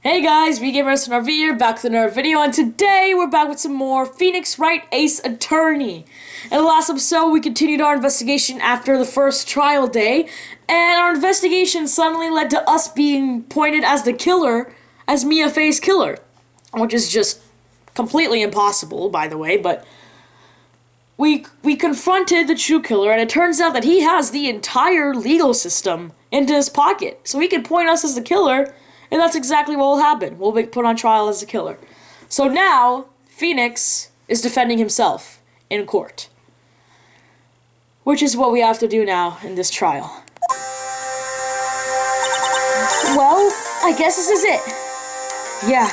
Hey guys, we Gamers and RV here, back with another video, and today we're back with some more Phoenix Wright Ace Attorney. In the last episode, we continued our investigation after the first trial day, and our investigation suddenly led to us being pointed as the killer, as Mia Fey's killer, which is just completely impossible, by the way, but we confronted the true killer, and it turns out that he has the entire legal system into his pocket, so he can point us as the killer. And that's exactly what will happen. We'll be put on trial as a killer. So now, Phoenix is defending himself in court. Which is what we have to do now in this trial. Well, I guess this is it. Yeah.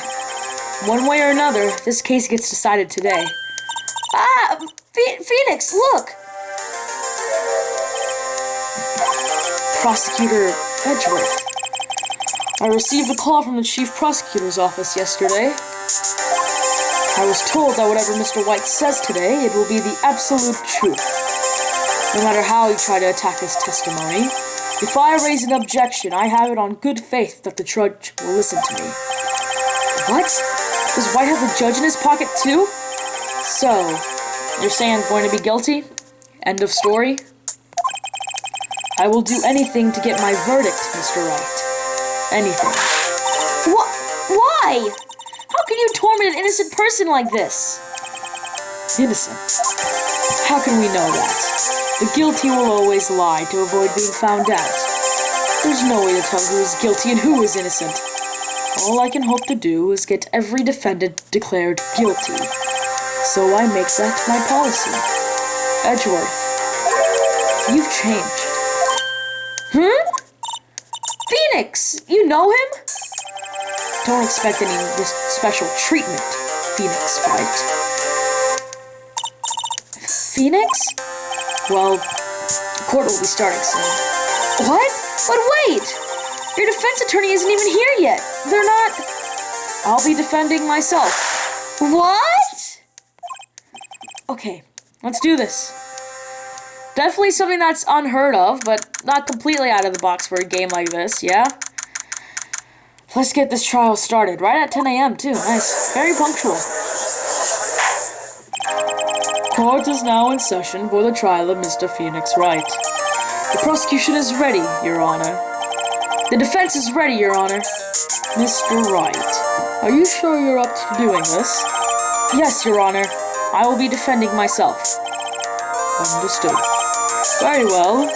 One way or another, this case gets decided today. Ah! Phoenix, look! Prosecutor Edgeworth. I received a call from the chief prosecutor's office yesterday. I was told that whatever Mr. White says today, it will be the absolute truth. No matter how you try to attack his testimony, if I raise an objection, I have it on good faith that the judge will listen to me. What? Does White have the judge in his pocket too? So, you're saying I'm going to be guilty? End of story? I will do anything to get my verdict, Mr. Wright. Anything. Why? How can you torment an innocent person like this? Innocent? How can we know that? The guilty will always lie to avoid being found out. There's no way to tell who is guilty and who is innocent. All I can hope to do is get every defendant declared guilty. So I make that my policy. Edgeworth, you've changed. Huh? Phoenix! You know him? Don't expect any special treatment, Phoenix, right? Phoenix? Well, court will be starting soon. What? But wait! Your defense attorney isn't even here yet. They're not... I'll be defending myself. What? Okay, let's do this. Definitely something that's unheard of, but not completely out of the box for a game like this, yeah? Let's get this trial started, right at 10 a.m. too, nice. Very punctual. Court is now in session for the trial of Mr. Phoenix Wright. The prosecution is ready, Your Honor. The defense is ready, Your Honor. Mr. Wright, are you sure you're up to doing this? Yes, Your Honor. I will be defending myself. Understood. Very well.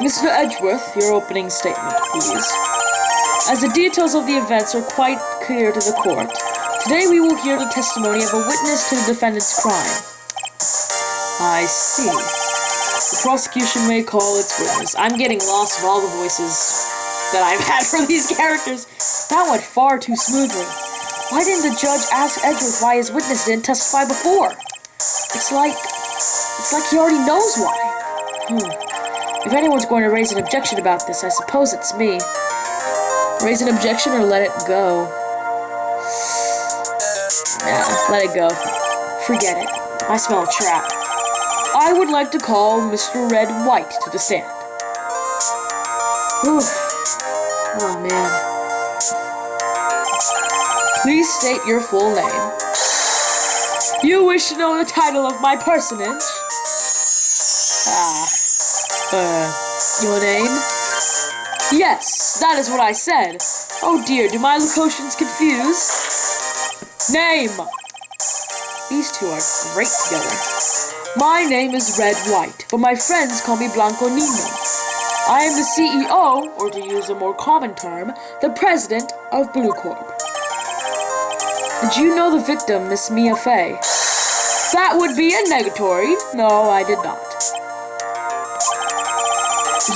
Mr. Edgeworth, your opening statement, please. As the details of the events are quite clear to the court, today we will hear the testimony of a witness to the defendant's crime. I see. The prosecution may call its witness. I'm getting lost of all the voices that I've had for these characters. That went far too smoothly. Why didn't the judge ask Edgeworth why his witness didn't testify before? It's like he already knows why. If anyone's going to raise an objection about this, I suppose it's me. Raise an objection or let it go? Nah, let it go. Forget it. I smell a trap. I would like to call Mr. Red White to the stand. Whew. Oh, man. Please state your full name. You wish to know the title of my personage? Your name? Yes, that is what I said. Oh dear, do my locutions confuse? Name! These two are great together. My name is Red White, but my friends call me Blanco Nino. I am the CEO, or to use a more common term, the president of Blue Corp. Did you know the victim, Miss Mia Fey? That would be a negatory. No, I did not.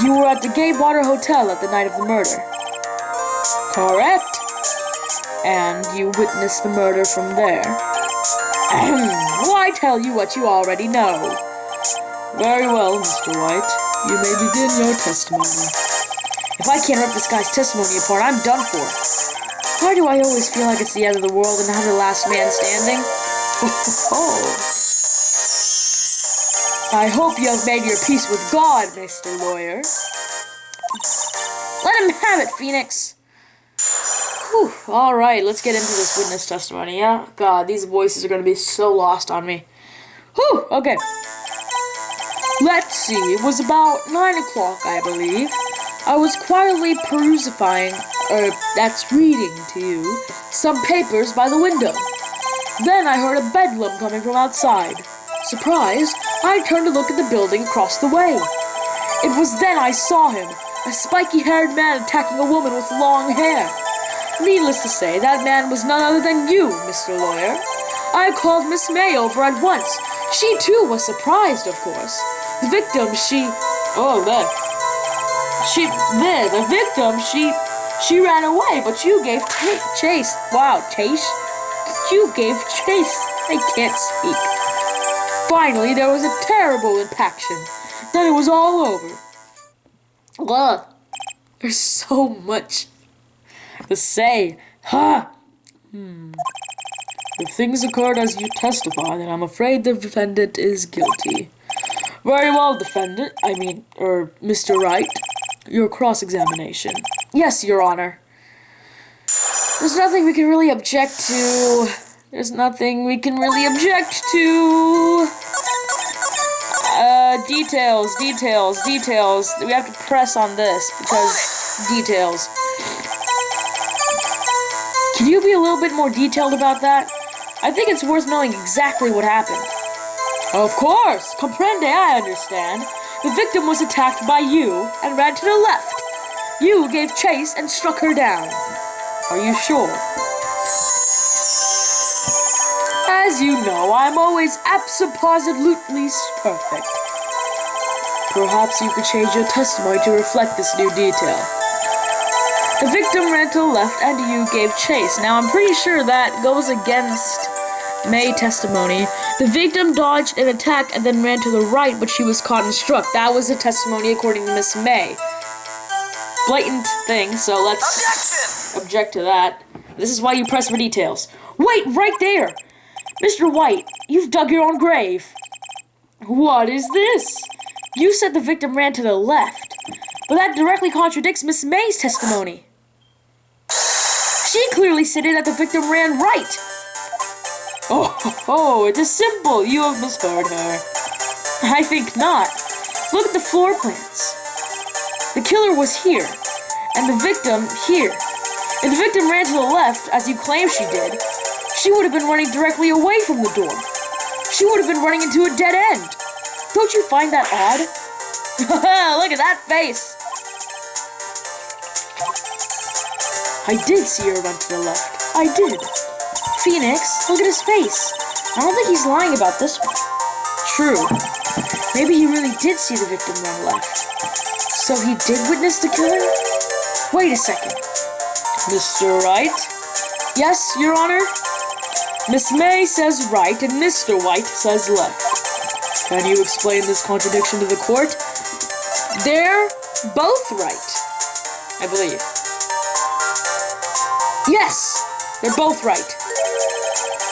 You were at the Gaywater Hotel at the night of the murder. Correct. And you witnessed the murder from there. Why tell you what you already know? Very well, Mr. White. You may begin your testimony. If I can't rip this guy's testimony apart, I'm done for. Why do I always feel like it's the end of the world and I'm the last man standing? Oh. I hope you have made your peace with God, Mr. Lawyer. Let him have it, Phoenix. Whew. Alright, let's get into this witness testimony, yeah? God, these voices are gonna be so lost on me. Whew, okay. Let's see, it was about 9 o'clock, I believe. I was quietly that's reading to you, some papers by the window. Then I heard a bedlam coming from outside. Surprised, I turned to look at the building across the way. It was then I saw him, a spiky-haired man attacking a woman with long hair. Needless to say, that man was none other than you, Mr. Lawyer. I called Miss May over at once. She, too, was surprised, of course. The victim, she ran away, but you gave chase. Wow, chase? You gave chase. I can't speak. Finally, there was a terrible impaction. Then it was all over. Ugh. There's so much to say. If things occurred as you testify, then I'm afraid the defendant is guilty. Very well, Mr. Wright. Your cross-examination. Yes, Your Honor. There's nothing we can really object to. Details. We have to press on this because details. Can you be a little bit more detailed about that? I think it's worth knowing exactly what happened. Of course! Comprende, I understand. The victim was attacked by you and ran to the left. You gave chase and struck her down. Are you sure? As you know, I'm always absolutely perfect. Perhaps you could change your testimony to reflect this new detail. The victim ran to the left and you gave chase. Now, I'm pretty sure that goes against May testimony. The victim dodged an attack and then ran to the right, but she was caught and struck. That was a testimony according to Miss May. Blatant thing, so let's object to that. This is why you press for details. Wait, right there! Mr. White, you've dug your own grave. What is this? You said the victim ran to the left, but that directly contradicts Miss May's testimony. She clearly stated that the victim ran right. Oh, it is simple. You have misheard her. I think not. Look at the floor plans. The killer was here, and the victim here. If the victim ran to the left, as you claim she did, she would have been running directly away from the door. She would have been running into a dead end. Don't you find that odd? Look at that face. I did see her run to the left. I did. Phoenix, look at his face. I don't think he's lying about this one. True. Maybe he really did see the victim run left. So he did witness the killing? Wait a second. Mr. Wright? Yes, Your Honor? Miss May says right and Mr. White says left. Can you explain this contradiction to the court? They're both right, I believe. Yes, they're both right.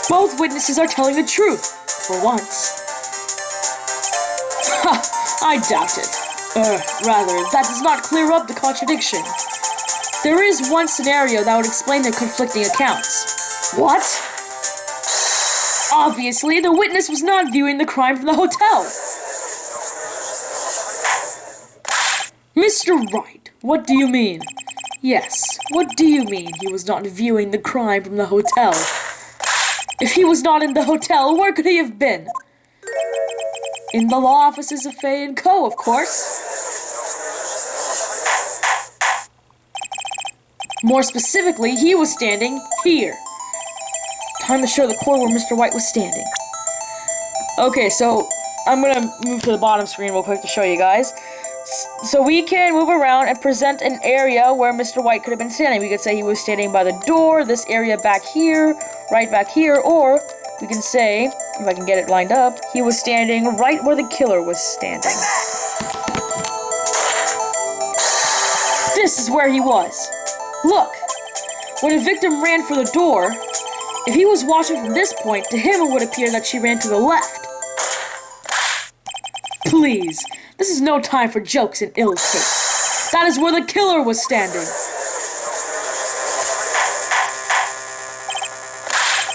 Both witnesses are telling the truth, for once. Ha, I doubt it. Rather, that does not clear up the contradiction. There is one scenario that would explain the conflicting accounts. What? Obviously, the witness was not viewing the crime from the hotel. Mr. Wright, what do you mean? Yes, what do you mean he was not viewing the crime from the hotel? If he was not in the hotel, where could he have been? In the law offices of Fay & Co., of course. More specifically, he was standing here. Time to show the court where Mr. White was standing. Okay, so I'm gonna move to the bottom screen real quick to show you guys. So we can move around and present an area where Mr. White could have been standing. We could say he was standing by the door, this area back here, right back here, or we can say, if I can get it lined up, he was standing right where the killer was standing. This is where he was. Look, when the victim ran for the door, if he was watching from this point, to him it would appear that she ran to the left. Please, this is no time for jokes and ill taste. That is where the killer was standing.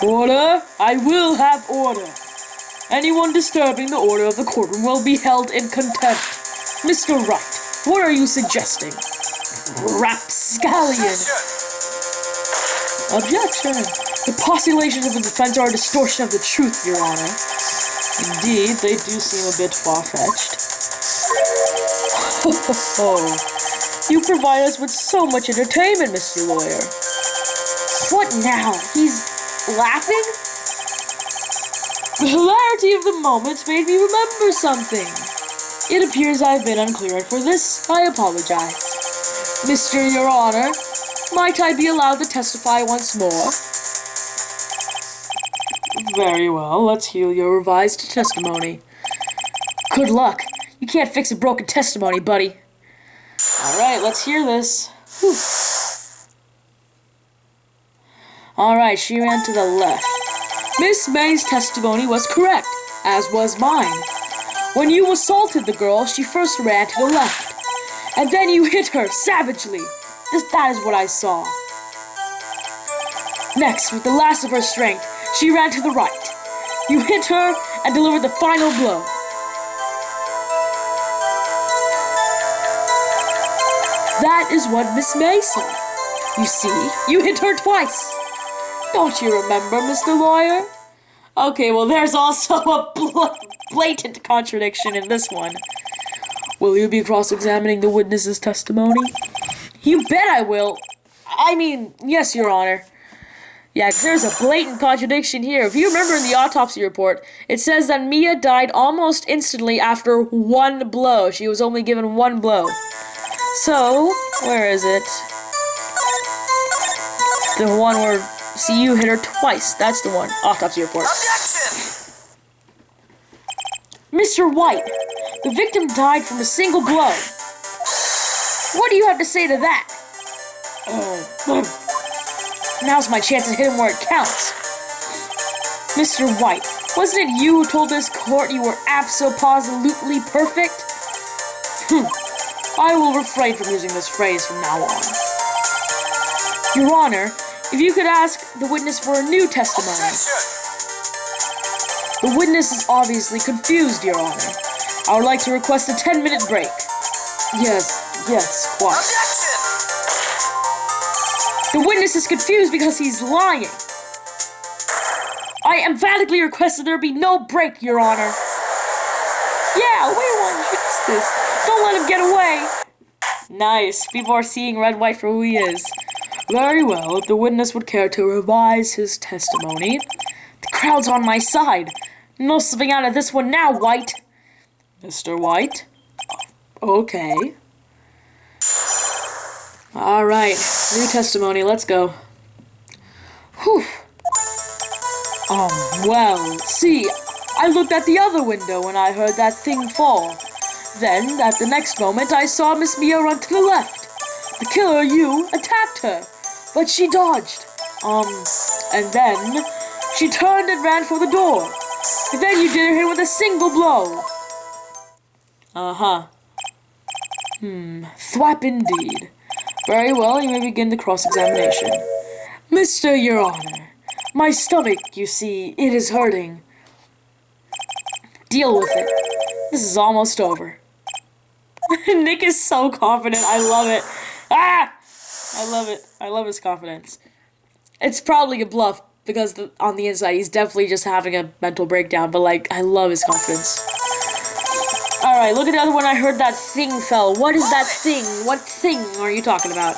Order! I will have order. Anyone disturbing the order of the courtroom will be held in contempt. Mr. Wright, what are you suggesting? Rapscallion! Objection! The postulations of the defense are a distortion of the truth, Your Honor. Indeed, they do seem a bit far-fetched. You provide us with so much entertainment, Mr. Lawyer. What now? He's laughing? The hilarity of the moment made me remember something. It appears I've been unclear, and for this, I apologize. Mr. Your Honor, might I be allowed to testify once more? Very well, let's hear your revised testimony. Good luck. You can't fix a broken testimony, buddy. Alright, let's hear this. Whew. Alright, she ran to the left. Miss May's testimony was correct, as was mine. When you assaulted the girl, she first ran to the left, and then you hit her savagely. That is what I saw. Next, with the last of her strength, she ran to the right. You hit her and delivered the final blow. That is what Miss May saw. You see, you hit her twice. Don't you remember, Mr. Lawyer? Okay, well, there's also a blatant contradiction in this one. Will you be cross-examining the witness's testimony? You bet I will. I mean, yes, Your Honor. Yeah, 'cause there's a blatant contradiction here. If you remember in the autopsy report, it says that Mia died almost instantly after one blow. She was only given one blow. So, where is it? The one where, see, you hit her twice. That's the one. Autopsy report. Objection! Mr. White, the victim died from a single blow. What do you have to say to that? Now's my chance to hit him where it counts. Mr. White, wasn't it you who told this court you were abso-positively perfect? I will refrain from using this phrase from now on. Your Honor, if you could ask the witness for a new testimony. Objection! The witness is obviously confused, Your Honor. I would like to request a 10-minute break. Yes, quite. Objection! The witness is confused because he's lying. I emphatically request that there be no break, Your Honor. Yeah, we want justice. Don't let him get away. Nice. People are seeing Red White for who he is. Very well. If the witness would care to revise his testimony. The crowd's on my side. No slipping out of this one now, White. Mr. White? Okay. Alright. New testimony. Let's go. Whew. Well, see, I looked at the other window when I heard that thing fall. Then, at the next moment, I saw Miss Mia run to the left. The killer, you, attacked her, but she dodged. And then, she turned and ran for the door. And then you did her with a single blow. Uh-huh. Thwap indeed. Very well, you may begin the cross-examination. Mr. Your Honor, my stomach, you see, it is hurting. Deal with it. This is almost over. Nick is so confident. I love it. Ah! I love it. I love his confidence. It's probably a bluff because on the inside he's definitely just having a mental breakdown, but like, I love his confidence. Alright, look at the other one. I heard that thing fell. What is that thing? What thing are you talking about?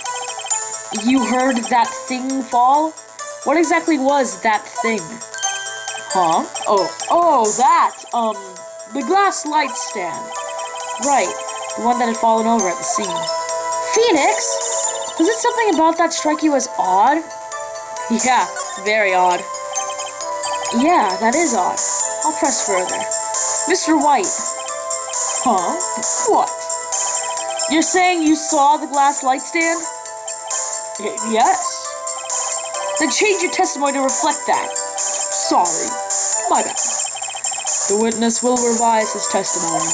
You heard that thing fall? What exactly was that thing? Huh? Oh, that! The glass light stand. Right, the one that had fallen over at the scene. Phoenix? Was it something about that strike you as odd? Yeah, very odd. Yeah, that is odd. I'll press further. Mr. White. Huh? What? You're saying you saw the glass light stand? Yes. Then change your testimony to reflect that. Sorry. My bad. The witness will revise his testimony.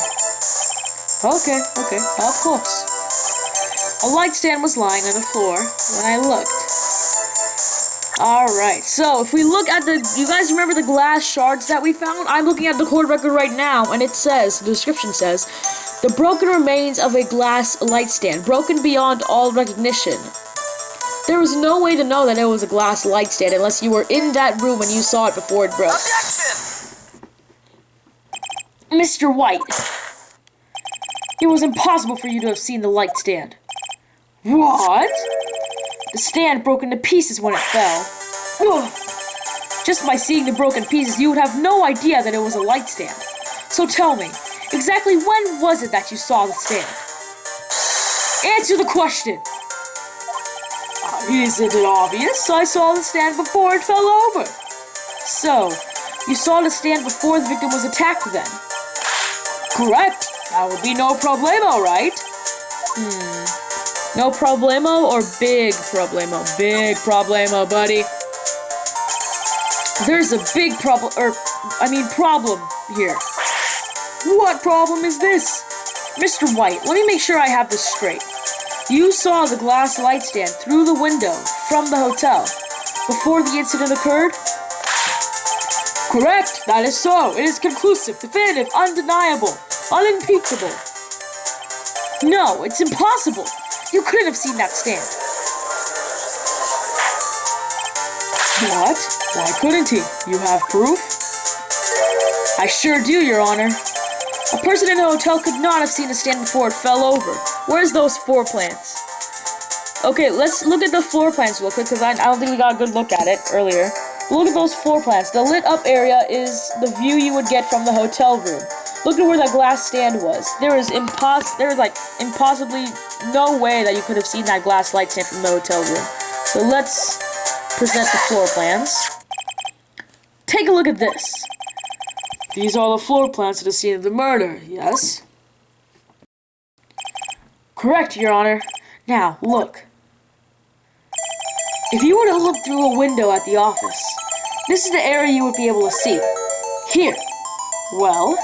Okay, of course. A light stand was lying on the floor when I looked. Alright, so if we look at you guys remember the glass shards that we found? I'm looking at the court record right now, and it says, the description says, the broken remains of a glass light stand, broken beyond all recognition. There was no way to know that it was a glass light stand unless you were in that room and you saw it before it broke. Objection! Mr. White, it was impossible for you to have seen the light stand. What? The stand broke into pieces when it fell. Ugh. Just by seeing the broken pieces, you would have no idea that it was a light stand. So tell me, exactly when was it that you saw the stand? Answer the question! Isn't it obvious? I saw the stand before it fell over. So, you saw the stand before the victim was attacked then? Correct. That would be no problemo, right? No problemo or big problemo? Big problemo, buddy. There's a big problem here. What problem is this? Mr. White, let me make sure I have this straight. You saw the glass light stand through the window from the hotel before the incident occurred? Correct, that is so. It is conclusive, definitive, undeniable, unimpeachable. No, it's impossible. You couldn't have seen that stand. What? Why couldn't he? You have proof? I sure do, Your Honor. A person in a hotel could not have seen the stand before it fell over. Where's those floor plans? Okay, let's look at the floor plans real quick, because I don't think we got a good look at it earlier. Look at those floor plans. The lit up area is the view you would get from the hotel room. Look at where that glass stand was. There was impossibly no way that you could have seen that glass light stand from the hotel room. So let's present the floor plans. Take a look at this. These are the floor plans to the scene of the murder, yes? Correct, Your Honor. Now, look. If you were to look through a window at the office, this is the area you would be able to see. Here. Well,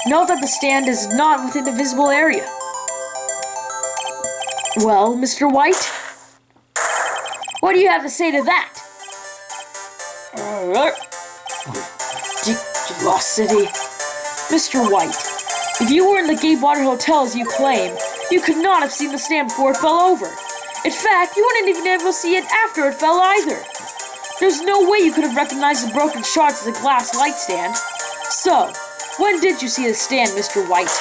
note that the stand is not within the visible area. Well, Mr. White? What do you have to say to that? Ridiculosity. Mr. White, if you were in the Gatewater Hotel as you claim, you could not have seen the stand before it fell over. In fact, you wouldn't even be able to see it after it fell either. There's no way you could have recognized the broken shards as a glass light stand. So, when did you see the stand, Mr. White?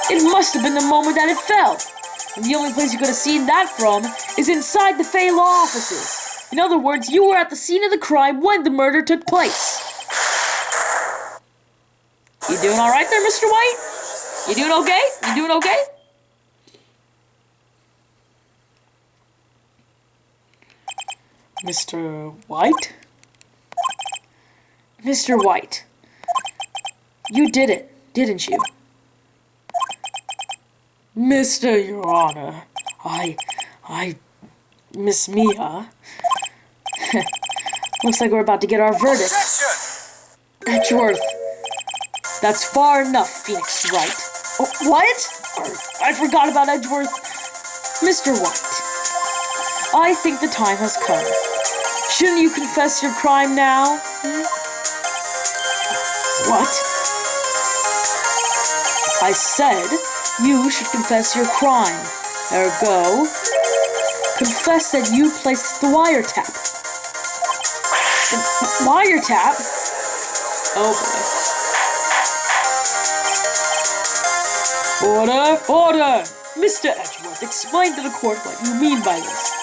It must have been the moment that it fell. And the only place you could have seen that from is inside the Fay Law offices. In other words, you were at the scene of the crime when the murder took place. You doing alright there, Mr. White? You doing okay? You doing okay? Mr. White? Mr. White, you did it, didn't you? Mr. Your Honor, Miss Mia. Looks like we're about to get our verdict. Edgeworth. That's far enough, Phoenix Wright. Oh, what? I forgot about Edgeworth. Mr. White, I think the time has come. Shouldn't you confess your crime now? What? I said you should confess your crime. Ergo, confess that you placed the wiretap. The wiretap? Oh boy. Order! Order! Mr. Edgeworth, explain to the court what you mean by this.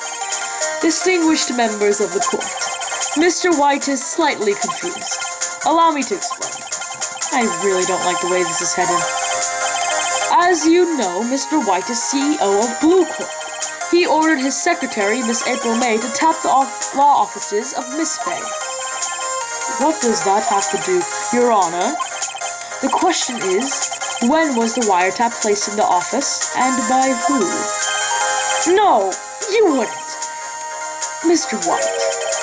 Distinguished members of the court, Mr. White is slightly confused. Allow me to explain. I really don't like the way this is headed. As you know, Mr. White is CEO of Blue Corp. He ordered his secretary, Miss April May, to tap the law offices of Miss Fay. What does that have to do, Your Honor? The question is, when was the wiretap placed in the office, and by who? No, you wouldn't. Mr. White,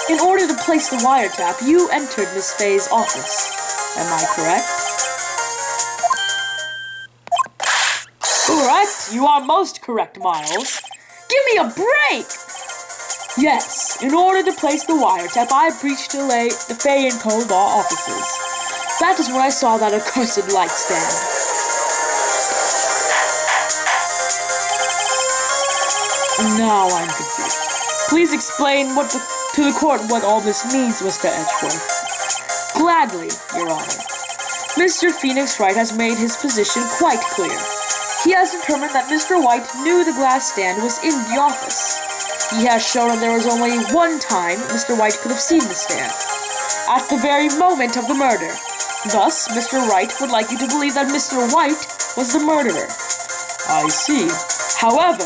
in order to place the wiretap, you entered Miss Fay's office. Am I correct? Correct? You are most correct, Miles. Give me a break! Yes, In order to place the wiretap, I breached the Fay & Co. law offices. That is when I saw that accursed light stand. Now I'm confused. Please explain to the court what all this means, Mr. Edgeworth. Gladly, Your Honor. Mr. Phoenix Wright has made his position quite clear. He has determined that Mr. White knew the glass stand was in the office. He has shown that there was only one time Mr. White could have seen the stand. At the very moment of the murder. Thus, Mr. Wright would like you to believe that Mr. White was the murderer. I see. However,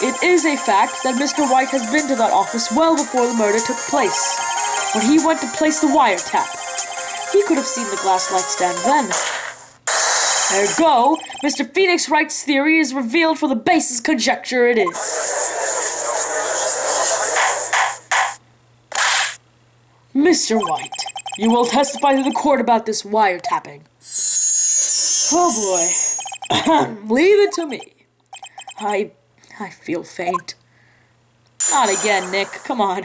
it is a fact that Mr. White has been to that office well before the murder took place. When he went to place the wiretap, he could have seen the glass light stand then. Ergo, Mr. Phoenix Wright's theory is revealed for the basest conjecture it is. Mr. White, you will testify to the court about this wiretapping. Oh boy. Leave it to me. I feel faint. Not again, Nick. Come on.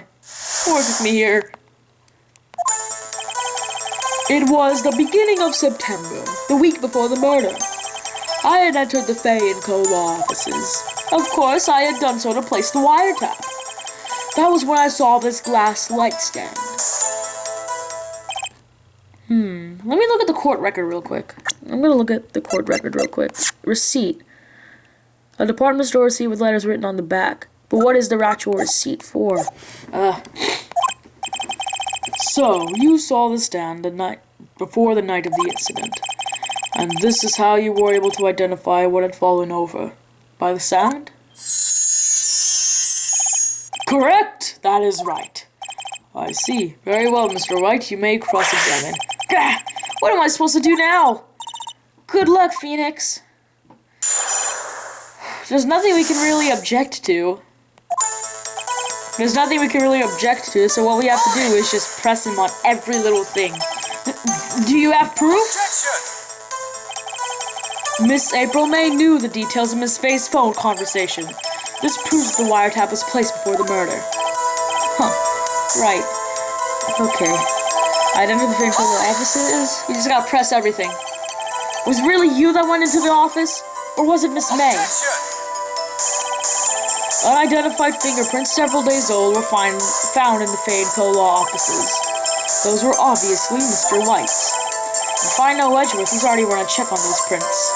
Work with me here. It was the beginning of September, the week before the murder. I had entered the Fay & Co. law offices. Of course, I had done so to place the wiretap. That was when I saw this glass light stand. Let me look at the court record real quick. I'm gonna look at the court record real quick. Receipt. A department store receipt with letters written on the back. But what is the actual receipt for? So, you saw the stand the night before the night of the incident. And this is how you were able to identify what had fallen over. By the sound? Correct! That is right. I see. Very well, Mr. Wright. You may cross-examine. Gah! What am I supposed to do now? Good luck, Phoenix. There's nothing we can really object to. So what we have to do is just press him on every little thing. Do you have proof? Miss April May knew the details of Miss Faye's phone conversation. This proves the wiretap was placed before the murder. Right. Okay. Identify where the office is? You just gotta press everything. Was it really you that went into the office? Or was it Miss May? Unidentified fingerprints several days old were found in the Fay & Co. law offices. Those were obviously Mr. White's. If I know Edgeworth, he's already run a check on those prints.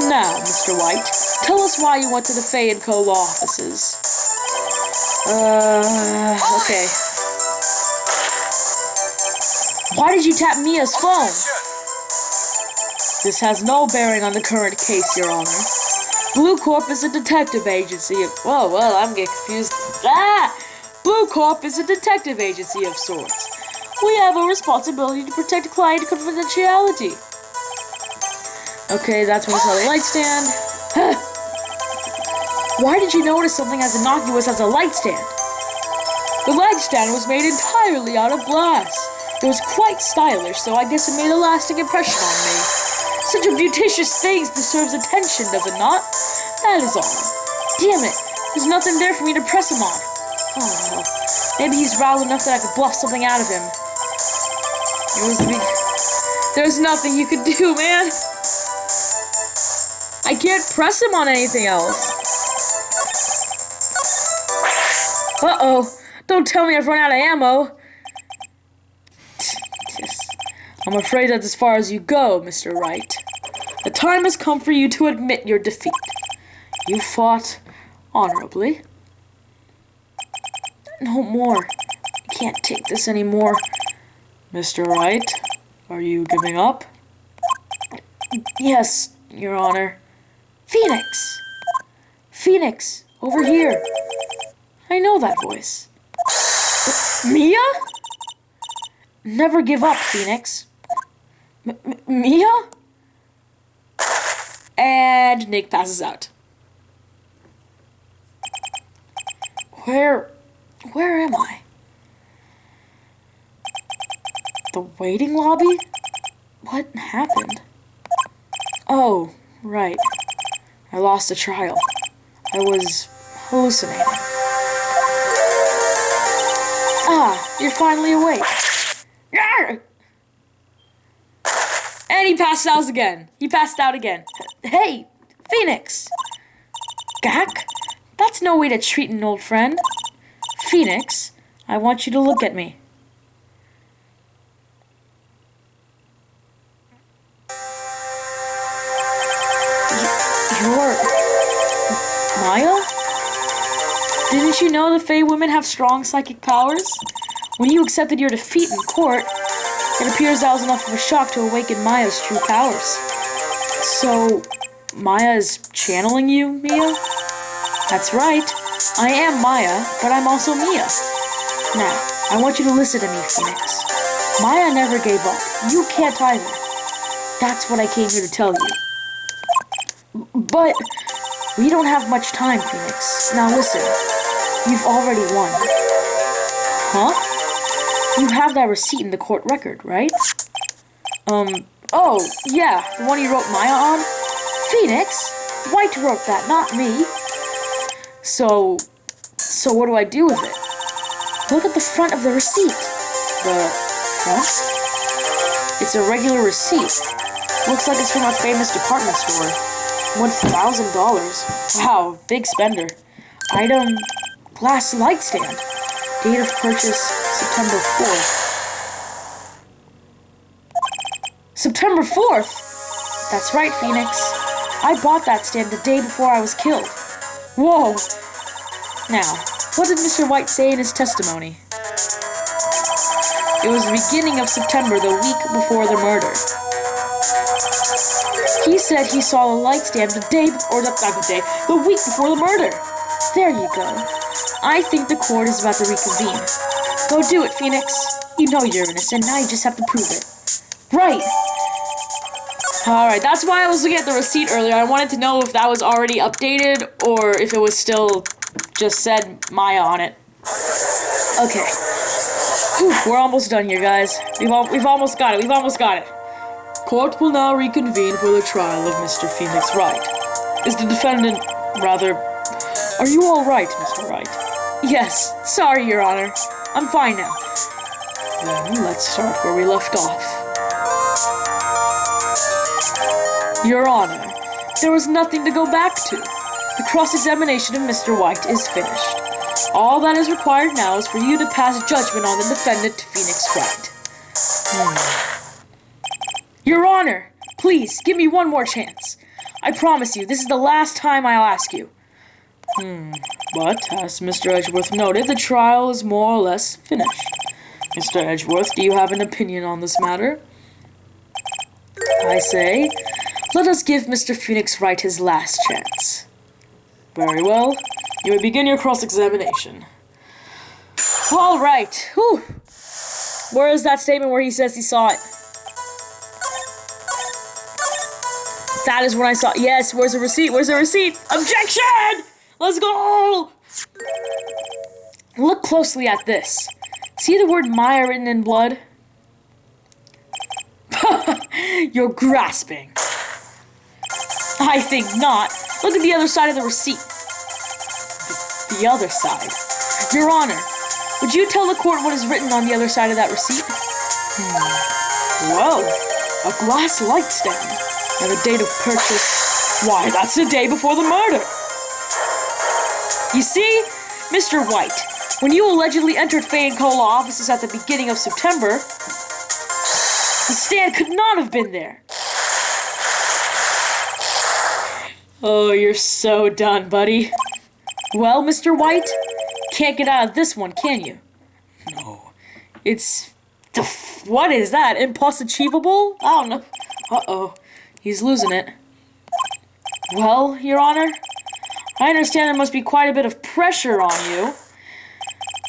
Now, Mr. White, tell us why you went to the Fay & Co. law offices. Okay. Why did you tap Mia's phone? This has no bearing on the current case, Your Honor. Blue Corp is a detective agency of... Oh, well, I'm getting confused. Blue Corp is a detective agency of sorts. We have a responsibility to protect client confidentiality. Okay, that's when we saw the light stand. Why did you notice something as innocuous as a light stand? The light stand was made entirely out of glass. It was quite stylish, so I guess it made a lasting impression on me. Such a beauticious thing deserves attention, does it not? That is all. Damn it, there's nothing there for me to press him on. Oh no, maybe he's riled enough that I could bluff something out of him. There's nothing you could do, man. I can't press him on anything else. Uh-oh, don't tell me I've run out of ammo. I'm afraid that's as far as you go, Mr. Wright. The time has come for you to admit your defeat. You fought honorably. No more. I can't take this anymore. Mr. Wright, are you giving up? Yes, Your Honor. Phoenix! Phoenix, over here. I know that voice. Mia? Never give up, Phoenix. Mia? And Nick passes out. Where am I? The waiting lobby? What happened? Oh, right. I lost a trial. I was hallucinating. Ah, you're finally awake. Yarr! And he passed out again. Hey, Phoenix! Gak? That's no way to treat an old friend. Phoenix, I want you to look at me. You're... Maya? Didn't you know the Fae women have strong psychic powers? When you accepted your defeat in court, it appears that was enough of a shock to awaken Maya's true powers. So, Maya is channeling you, Mia? That's right. I am Maya, but I'm also Mia. Now, I want you to listen to me, Phoenix. Maya never gave up. You can't either. That's what I came here to tell you. But we don't have much time, Phoenix. Now listen. You've already won. Huh? You have that receipt in the court record, right? Oh, yeah, the one you wrote Maya on? Phoenix? Wright wrote that, not me. So what do I do with it? Look at the front of the receipt. The front? It's a regular receipt. Looks like it's from a famous department store. $1,000. Wow, big spender. Item, glass light stand. Date of purchase, September 4th. September 4th? That's right, Phoenix. I bought that stand the day before I was killed. Whoa! Now, what did Mr. Wright say in his testimony? It was the beginning of September, the week before the murder. He said he saw the light stand the week before the murder. There you go. I think the court is about to reconvene. Go do it, Phoenix. You know you're innocent, now you just have to prove it. Right! Alright, that's why I was looking at the receipt earlier. I wanted to know if that was already updated or if it was still just said Maya on it. Okay. Whew, we're almost done here, guys. We've almost got it. Court will now reconvene for the trial of Mr. Phoenix Wright. Is the defendant rather... Are you all right, Mr. Wright? Yes, sorry, Your Honor. I'm fine now. Then let's start where we left off. Your Honor, there was nothing to go back to. The cross-examination of Mr. Wright is finished. All that is required now is for you to pass judgment on the defendant, Phoenix Wright. Your Honor, please, give me one more chance. I promise you, this is the last time I'll ask you. But, as Mr. Edgeworth noted, the trial is more or less finished. Mr. Edgeworth, do you have an opinion on this matter? I say, let us give Mr. Phoenix Wright his last chance. Very well. You may begin your cross-examination. All right. Whew. Where is that statement where he says he saw it? That is when I saw it. Yes, where's the receipt? Objection! Let's go! Look closely at this. See the word Maya written in blood? You're grasping. I think not. Look at the other side of the receipt. The other side. Your Honor, would you tell the court what is written on the other side of that receipt? Well, a glass light stand. And the date of purchase. Why, that's the day before the murder. You see, Mr. White, when you allegedly entered Faye and Cola offices at the beginning of September, the stand could not have been there. Oh, you're so done, buddy. Well, Mr. White, can't get out of this one, can you? No. It's... What is that? Impossible? I don't know. Uh-oh. He's losing it. Well, Your Honor, I understand there must be quite a bit of pressure on you,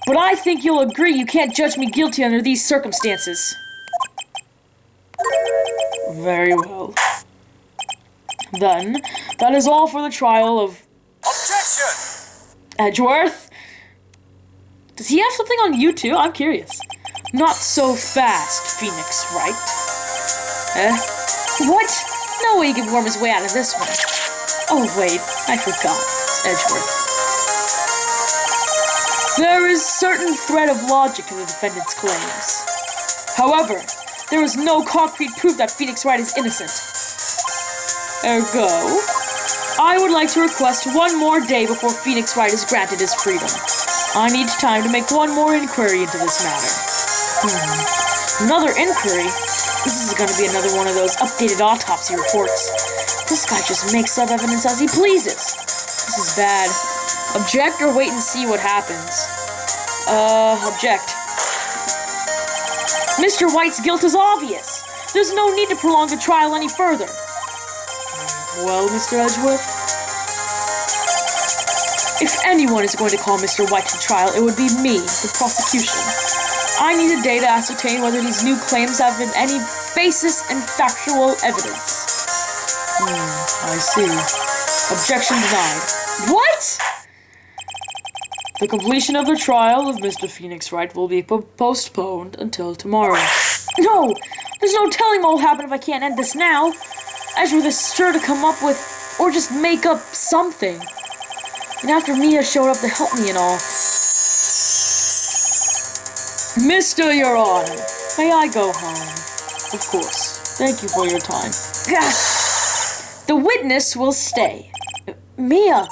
but I think you'll agree you can't judge me guilty under these circumstances. Very well. Then, that is all for the trial of... Objection! Edgeworth? Does he have something on you too? I'm curious. Not so fast, Phoenix Wright. What? No way he can worm his way out of this one. Oh wait, I forgot. It's Edgeworth. There is certain thread of logic in the defendant's claims. However, there is no concrete proof that Phoenix Wright is innocent. Ergo, I would like to request one more day before Phoenix Wright is granted his freedom. I need time to make one more inquiry into this matter. Another inquiry? This is going to be another one of those updated autopsy reports. This guy just makes up evidence as he pleases. This is bad. Object or wait and see what happens? Object. Mr. White's guilt is obvious. There's no need to prolong the trial any further. Well, Mr. Edgeworth? If anyone is going to call Mr. White to trial, it would be me, the prosecution. I need a day to ascertain whether these new claims have any basis in factual evidence. I see. Objection denied. What? The completion of the trial of Mr. Phoenix Wright will be postponed until tomorrow. No! There's no telling what will happen if I can't end this now. Edgeworth is sure to come up with, or just make up something. And after Mia showed up to help me and all. Mr. Your Honor, may I go home? Of course. Thank you for your time. The witness will stay. Mia!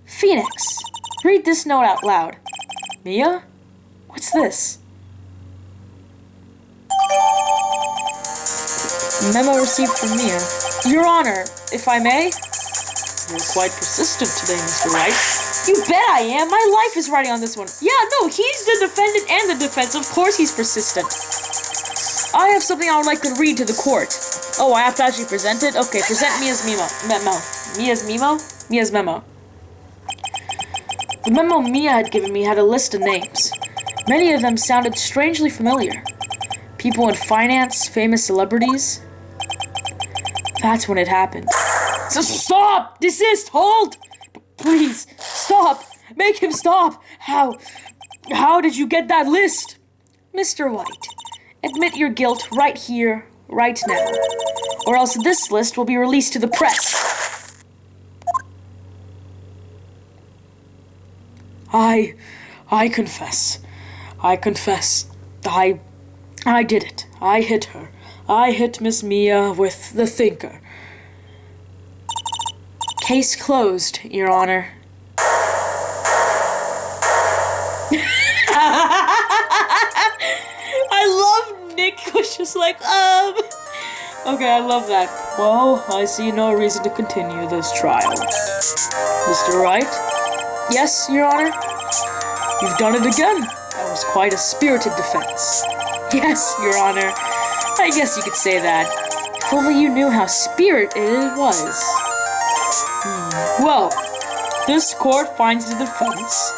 Phoenix! Read this note out loud. Mia? What's this? Memo received from Mia. Your Honor, if I may? You're quite persistent today, Mr. Wright. You bet I am. My life is riding on this one. Yeah, no, he's the defendant and the defense. Of course he's persistent. I have something I would like to read to the court. Oh, I have to actually present it? Okay, present Mia's memo. Mia's memo? Mia's memo. The memo Mia had given me had a list of names. Many of them sounded strangely familiar. People in finance, famous celebrities. That's when it happened. So stop! Desist! Hold! Please, stop! Make him stop! How did you get that list? Mr. White, admit your guilt right here, right now. Or else this list will be released to the press. I confess. I did it. I hit her. I hit Miss Mia with the thinker. Case closed, Your Honor. I love Nick was just like, Okay, I love that. Well, I see no reason to continue this trial. Mr. Wright? Yes, Your Honor? You've done it again. That was quite a spirited defense. Yes, Your Honor. I guess you could say that. If only you knew how spirited it was. Well, this court finds the defense,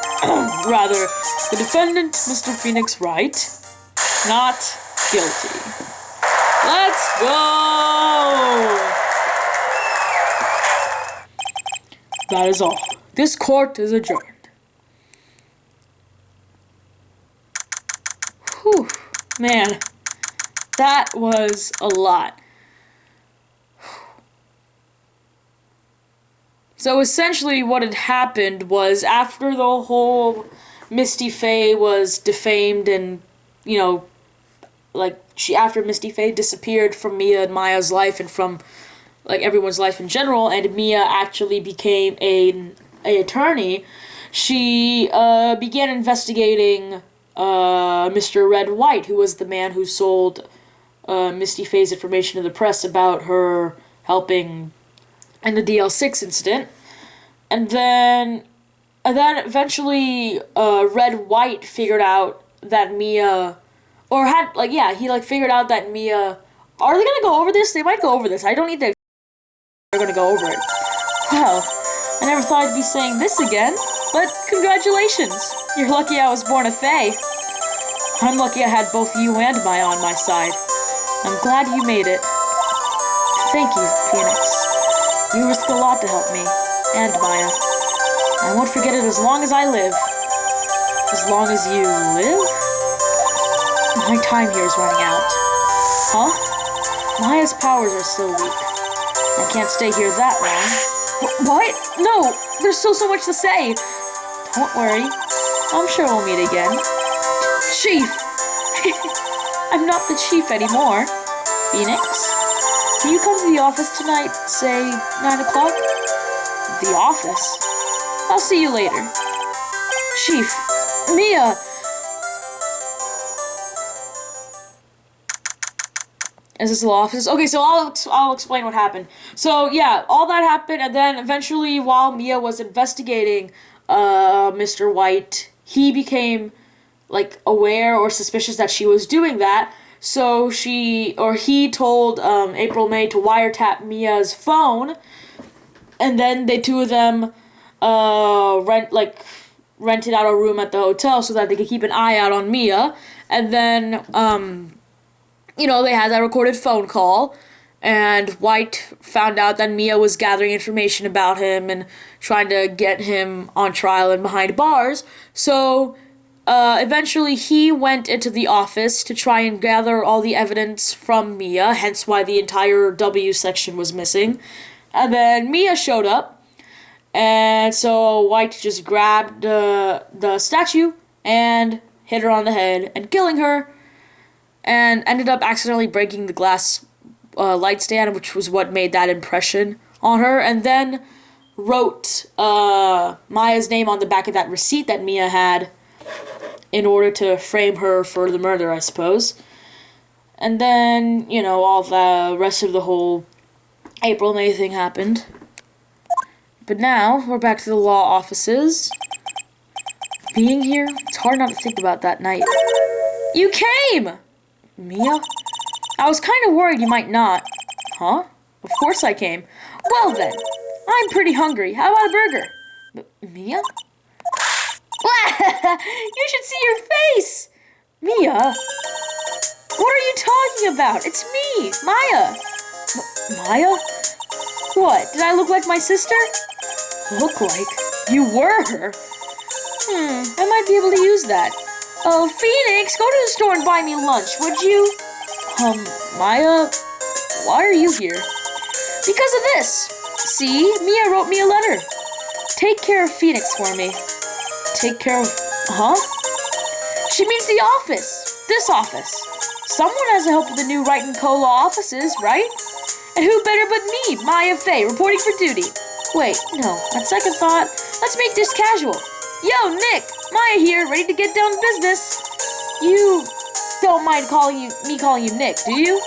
rather, the defendant, Mr. Phoenix Wright, not guilty. Let's go! That is all. This court is adjourned. Whew, man, that was a lot. So essentially what had happened was after the whole Misty Faye was defamed and, you know, like, after Misty Faye disappeared from Mia and Maya's life and from, like, everyone's life in general, and Mia actually became an attorney, she began investigating Mr. Red White, who was the man who sold Misty Faye's information to the press about her helping in the DL6 incident. And then eventually Red White figured out that Mia, or had, like, yeah, he, like, figured out that Mia, are they gonna go over this? They might go over this. I don't need to, they're gonna go over it. Wow, I never thought I'd be saying this again, but congratulations. You're lucky I was born a Fae. I'm lucky I had both you and Maya on my side. I'm glad you made it. Thank you, Phoenix. You risk a lot to help me, and Maya. I won't forget it as long as I live. As long as you live? My time here is running out. Huh? Maya's powers are still weak. I can't stay here that long. What? No! There's still so much to say! Don't worry. I'm sure we'll meet again. Chief! I'm not the chief anymore. Phoenix, can you come to the office tonight, say 9 o'clock? The office? I'll see you later. Chief, Mia! Is this the law office? Okay, so I'll explain what happened. So yeah, all that happened, and then eventually, while Mia was investigating Mr. White, he became like aware or suspicious that she was doing that. So he told April May to wiretap Mia's phone, and then the two of them rented out a room at the hotel so that they could keep an eye out on Mia, and then they had that recorded phone call, and White found out that Mia was gathering information about him and trying to get him on trial and behind bars. So eventually he went into the office to try and gather all the evidence from Mia, hence why the entire W section was missing. And then Mia showed up, and so White just grabbed the statue and hit her on the head and killing her, and ended up accidentally breaking the glass light stand, which was what made that impression on her, and then wrote Maya's name on the back of that receipt that Mia had in order to frame her for the murder, I suppose. And then, all the rest of the whole April May thing happened. But now, we're back to the law offices. Being here, it's hard not to think about that night. You came! Mia? I was kind of worried you might not. Huh? Of course I came. Well then, I'm pretty hungry. How about a burger? Mia? You should see your face! Mia? What are you talking about? It's me, Maya. Maya? What, did I look like my sister? Look like? You were her? I might be able to use that. Oh, Phoenix, go to the store and buy me lunch, would you? Maya, why are you here? Because of this. See, Mia wrote me a letter. Take care of Phoenix for me. Take care of... Huh? She means the office. This office. Someone has to help with the new Wright & Co. law offices, right? And who better but me, Maya Fey, reporting for duty. Wait, no. On second thought, let's make this casual. Yo, Nick! Maya here, ready to get down to business. You don't mind me calling you Nick, do you?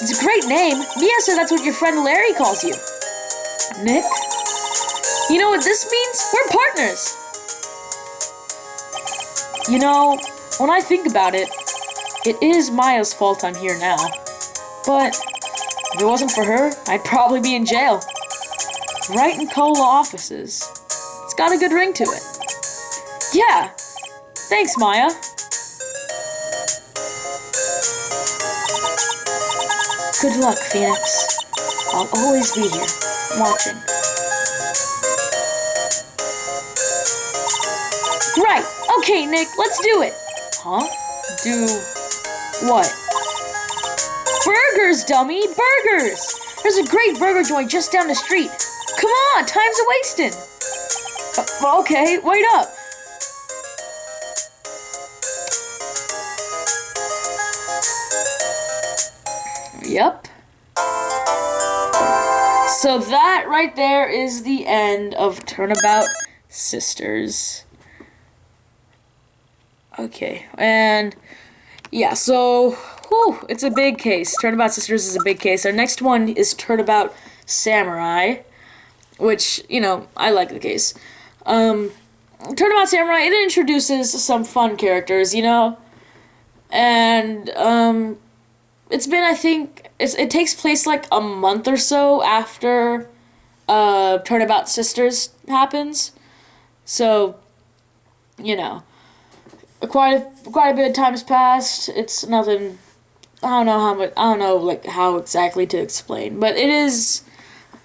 It's a great name. Mia said that's what your friend Larry calls you. Nick? You know what this means? We're partners. When I think about it, it is Maya's fault I'm here now. But if it wasn't for her, I'd probably be in jail. Wright & Co. law offices. It's got a good ring to it. Yeah. Thanks, Maya. Good luck, Phoenix. I'll always be here, watching. Right. Okay, Nick, let's do it. Huh? Do what? Burgers, dummy! Burgers! There's a great burger joint just down the street. Come on, time's a-wasting. Okay, wait up. Yep. So that right there is the end of Turnabout Sisters. Okay, and yeah, so it's a big case. Turnabout Sisters is a big case. Our next one is Turnabout Samurai, which, I like the case. Turnabout Samurai, it introduces some fun characters, and it's been, I think, it takes place like a month or so after Turnabout Sisters happens, so, quite a bit of time has passed. It's nothing. I don't know how much. I don't know how exactly to explain, but it is.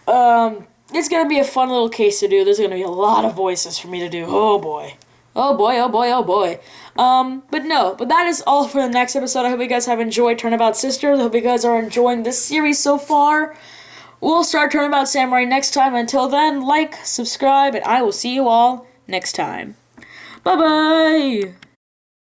It's gonna be a fun little case to do. There's gonna be a lot of voices for me to do. Oh boy. Oh boy. Oh boy. Oh boy. But that is all for the next episode. I hope you guys have enjoyed Turnabout Sisters. I hope you guys are enjoying this series so far. We'll start Turnabout Samurai next time. Until then, like, subscribe, and I will see you all next time. Bye-bye!